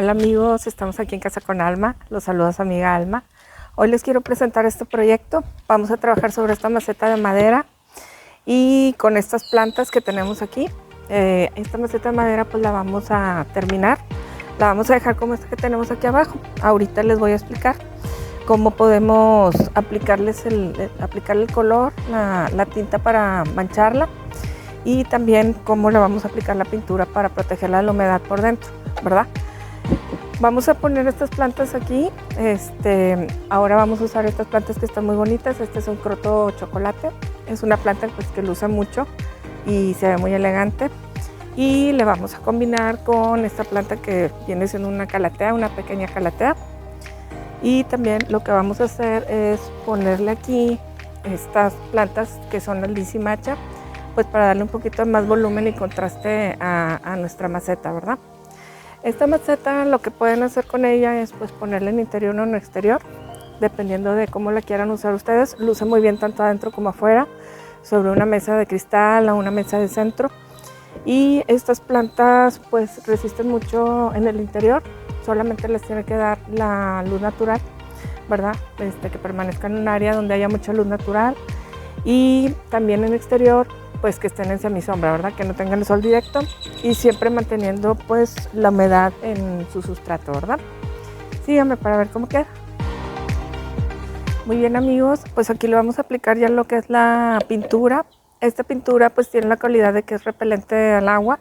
Hola amigos, estamos aquí en Casa con Alma. Los saluda su amiga Alma. Hoy les quiero presentar este proyecto. Vamos a trabajar sobre esta maceta de madera y con estas plantas que tenemos aquí. Esta maceta de madera pues la vamos a terminar. La vamos a dejar como esta que tenemos aquí abajo. Ahorita les voy a explicar cómo podemos aplicarle el color, la tinta para mancharla, y también cómo le vamos a aplicar la pintura para protegerla de la humedad por dentro, ¿verdad? Vamos a poner estas plantas aquí. Ahora vamos a usar estas plantas que están muy bonitas. Este es un croto chocolate. Es una planta pues, que luce mucho y se ve muy elegante. Y le vamos a combinar con esta planta que viene siendo una calatea, una pequeña calatea. Y también lo que vamos a hacer es ponerle aquí estas plantas que son el lisimacha, pues para darle un poquito más volumen y contraste a nuestra maceta, ¿verdad? Esta maceta lo que pueden hacer con ella es pues ponerla en interior o en exterior, dependiendo de cómo la quieran usar ustedes. Luce muy bien tanto adentro como afuera, sobre una mesa de cristal o una mesa de centro. Y estas plantas pues resisten mucho en el interior, solamente les tiene que dar la luz natural, ¿verdad? Que permanezcan en un área donde haya mucha luz natural, y también en exterior pues que estén en semisombra, ¿verdad? Que no tengan el sol directo y siempre manteniendo pues la humedad en su sustrato, ¿verdad? Síganme para ver cómo queda. Muy bien amigos, pues aquí le vamos a aplicar ya lo que es la pintura. Esta pintura pues tiene la cualidad de que es repelente al agua,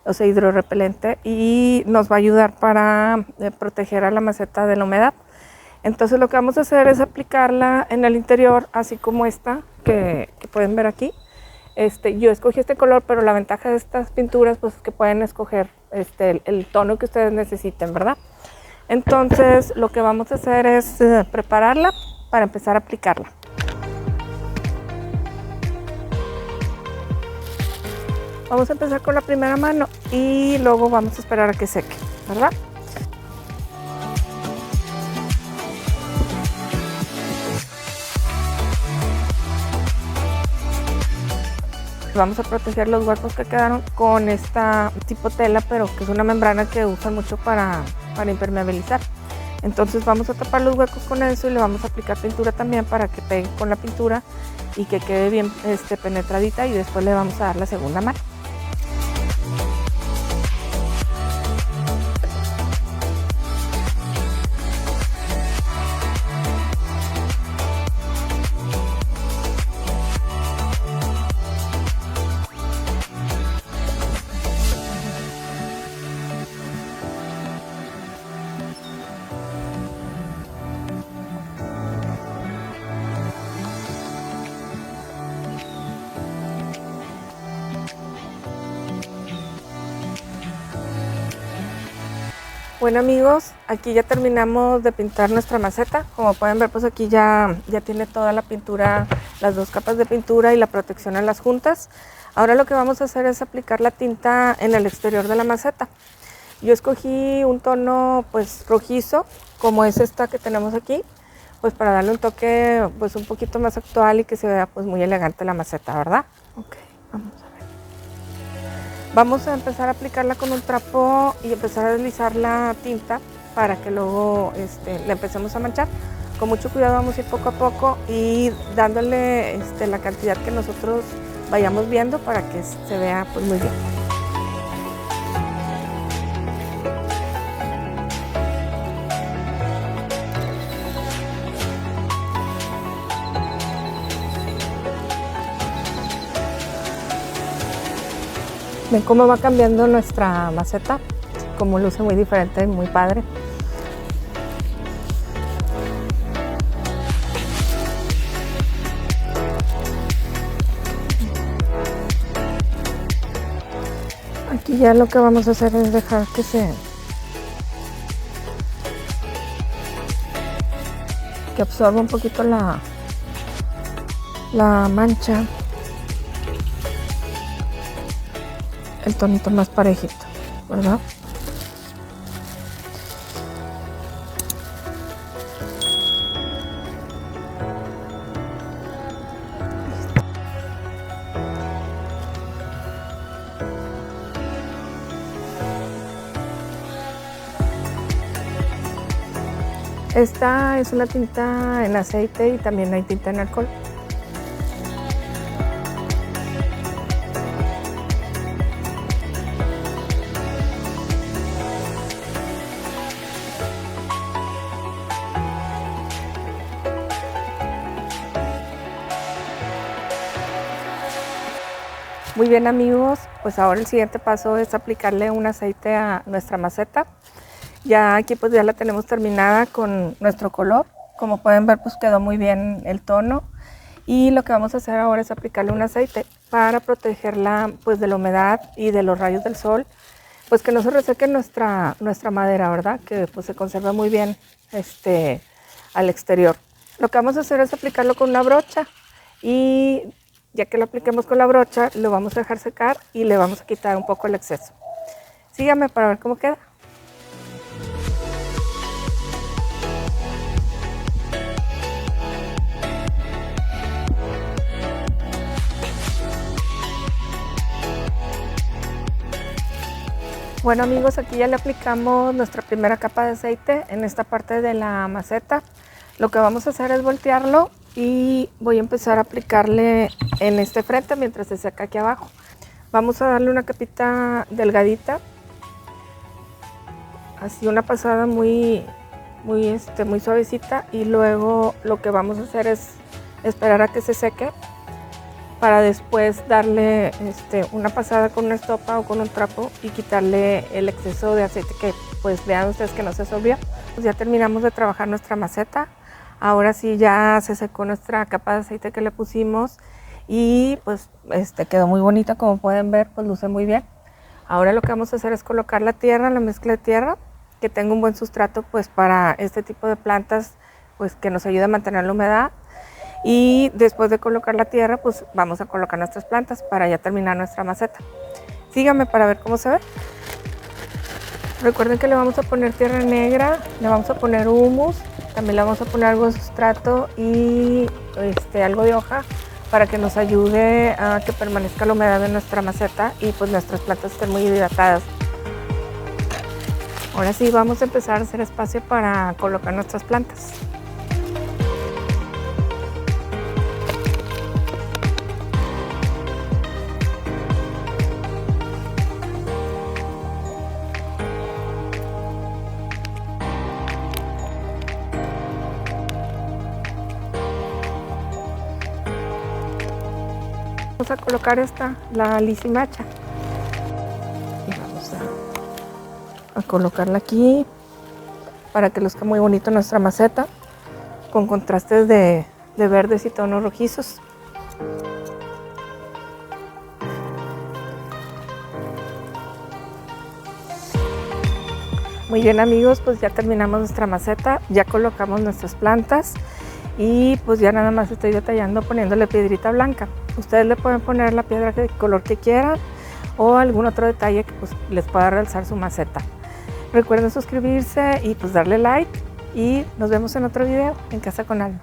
o sea hidrorrepelente, y nos va a ayudar para proteger a la maceta de la humedad. Entonces lo que vamos a hacer es aplicarla en el interior, así como esta que pueden ver aquí. Yo escogí este color, pero la ventaja de estas pinturas pues es que pueden escoger el tono que ustedes necesiten, ¿verdad? Entonces lo que vamos a hacer es prepararla para empezar a aplicarla. Vamos a empezar con la primera mano y luego vamos a esperar a que seque, ¿verdad? Vamos a proteger los huecos que quedaron con esta tipo tela, pero que es una membrana que usan mucho para impermeabilizar. Entonces vamos a tapar los huecos con eso y le vamos a aplicar pintura también para que pegue con la pintura y que quede bien penetradita, y después le vamos a dar la segunda mano. Bueno amigos, aquí ya terminamos de pintar nuestra maceta. Como pueden ver pues aquí ya tiene toda la pintura, las dos capas de pintura y la protección en las juntas. Ahora lo que vamos a hacer es aplicar la tinta en el exterior de la maceta. Yo escogí un tono pues rojizo, como es esta que tenemos aquí, pues para darle un toque pues un poquito más actual y que se vea pues muy elegante la maceta, ¿verdad? Ok, vamos a ver. Vamos a empezar a aplicarla con un trapo y empezar a deslizar la tinta para que luego la empecemos a manchar. Con mucho cuidado vamos a ir poco a poco y dándole la cantidad que nosotros vayamos viendo para que se vea pues muy bien. Ven cómo va cambiando nuestra maceta, como luce muy diferente, muy padre. Aquí ya lo que vamos a hacer es dejar que absorba un poquito la mancha, el tonito más parejito, ¿verdad? Esta es una tinta en aceite y también hay tinta en alcohol. Muy bien amigos, pues ahora el siguiente paso es aplicarle un aceite a nuestra maceta. Ya aquí pues ya la tenemos terminada con nuestro color. Como pueden ver pues quedó muy bien el tono. Y lo que vamos a hacer ahora es aplicarle un aceite para protegerla pues de la humedad y de los rayos del sol. Pues que no se reseque nuestra madera, ¿verdad? Que pues se conserva muy bien al exterior. Lo que vamos a hacer es aplicarlo con una brocha y ya que lo apliquemos con la brocha, lo vamos a dejar secar y le vamos a quitar un poco el exceso. Síganme para ver cómo queda. Bueno amigos, aquí ya le aplicamos nuestra primera capa de aceite en esta parte de la maceta. Lo que vamos a hacer es voltearlo y voy a empezar a aplicarle en este frente mientras se seca aquí abajo. Vamos a darle una capita delgadita, así una pasada muy suavecita, y luego lo que vamos a hacer es esperar a que se seque para después darle una pasada con una estopa o con un trapo y quitarle el exceso de aceite que pues vean ustedes que no se disolvió. Pues ya terminamos de trabajar nuestra maceta. Ahora sí ya se secó nuestra capa de aceite que le pusimos y pues quedó muy bonita, como pueden ver, pues luce muy bien. Ahora lo que vamos a hacer es colocar la tierra, la mezcla de tierra, que tenga un buen sustrato pues para este tipo de plantas, pues que nos ayude a mantener la humedad. Y después de colocar la tierra, pues vamos a colocar nuestras plantas para ya terminar nuestra maceta. Síganme para ver cómo se ve. Recuerden que le vamos a poner tierra negra, le vamos a poner humus, también le vamos a poner algo de sustrato y algo de hoja para que nos ayude a que permanezca la humedad de nuestra maceta y pues nuestras plantas estén muy hidratadas. Ahora sí vamos a empezar a hacer espacio para colocar nuestras plantas. Vamos a colocar la lisimacha. Y vamos a colocarla aquí para que luzca muy bonito nuestra maceta con contrastes de verdes y tonos rojizos. Muy bien amigos, pues ya terminamos nuestra maceta, ya colocamos nuestras plantas y pues ya nada más estoy detallando poniéndole piedrita blanca. Ustedes le pueden poner la piedra de color que quieran o algún otro detalle que pues les pueda realzar su maceta. Recuerden suscribirse y pues darle like y nos vemos en otro video en Casa con Alma.